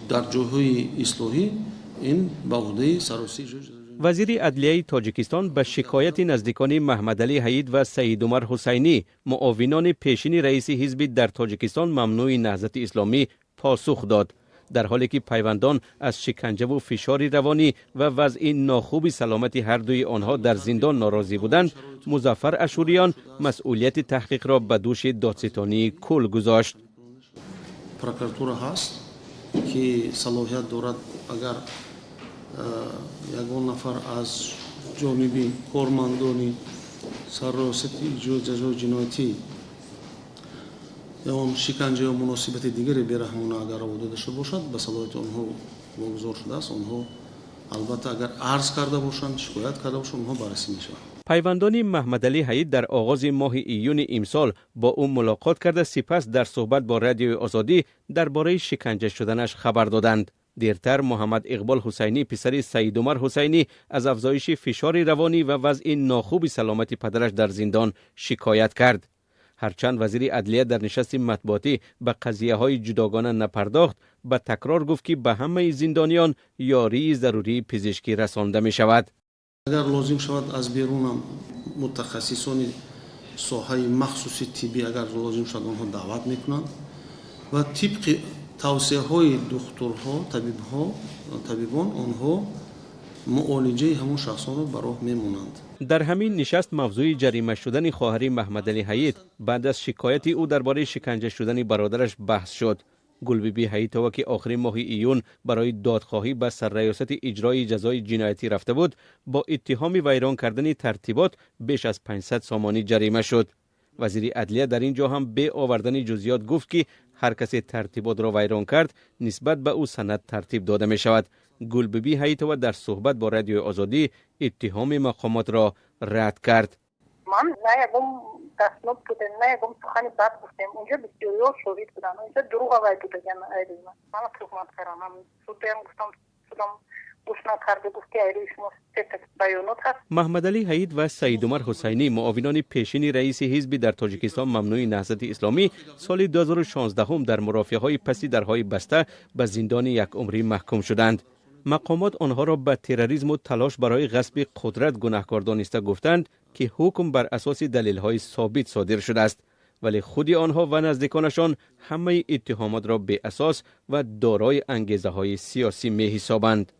در جوهای اصلاحی این به عهده سررسی وزیر عدلیه تاجیکستان به شکایت نزدیکان محمد علی حید و سید عمر حسینی معاونان پیشین رئیس حزب در تاجیکستان ممنوع نهضت اسلامی پاسخ داد، در حالی که پیوندان از شکنجه و فشار روانی و وضع ناخوب سلامتی هر دوی آنها در زندان ناراضی بودند. مظفر اشوریان مسئولیت تحقیق را به دوش دادستانی کل گذاشت. پروکراتور هست که صلاحیت دارد اگر یگان نفر از جانب کارمندان سرراستی جزای جنایتی یا شکنجه یا مناسبت دیگری برهمانه اگر آورده شده باشد به صلاحیت آنها واگذار شده است. آنها البته اگر عرض کرده باشند، شکایت کرده باشند، آنها بررسی میشود. پیوندان محمد علی حید در آغاز ماه ایون امسال با او ملاقات کرده، سپس در صحبت با رادیو آزادی درباره شکنجه شدنش خبر دادند. دیرتر محمد اقبال حسینی پسر سید عمر حسینی از افزایش فشار روانی و وضع ناخوب سلامتی پدرش در زندان شکایت کرد. هرچند وزیر عدلیه در نشست مطبوعاتی به قضیه های جداگانه نپرداخت، به تکرار گفت که به همه زندانیان یاری ضروری پزشکی رسانده می شود. اگر لازم شود از بیرون متخصصان ساحه مخصوصی طبی اگر لازم شود آنها دعوت میکنند و طبق توصیه های دکترها، طبیبان آنها معالجه همون شخصان رو به راه میمونند. در همین نشست موضوع جریمه شدن خواهر محمد علی حید بعد از شکایت او درباره شکنجه شدن برادرش بحث شد. گلبیبی حیدتوا که آخرین ماه ایون برای دادخواهی به سرریاست اجرای جزای جنایتی رفته بود، با اتهام ویران کردن ترتیبات بیش از 500 سامانی جریمه شد. وزیر عدلیه در اینجا هم به آوردن جزئیات گفت که هر کسی ترتیبات را ویران کرد نسبت به او سند ترتیب داده می شود. گلبیبی حیدتوا در صحبت با رادیو آزادی اتهام مقامات را رد کرد. من نه یکم دستنوب بودم، نه یکم سخنی بد گفتم. اونجا بسیار شهید بودن. اونجا دروغ آقای بوده گن. من تهمت کردم. سودم گفتم گوش نکرده، گفتی ایروی شما بیانات هست. محمد علی حید و سید عمر حسینی معاونان پیشین رئیس حزب در تاجیکستان ممنوع نهضت اسلامی سال 2016 در مرافعه‌های پسی درهای بسته به زندان یک عمری محکوم شدند. مقامات آنها را به تروریسم و تلاش برای غصب قدرت گناهکار دانسته گفتند که حکم بر اساس دلیل‌های ثابت صادر شده است، ولی خود آنها و نزدیکانشان همه اتهامات را بی اساس و دارای انگیزه‌های سیاسی می‌حسابند.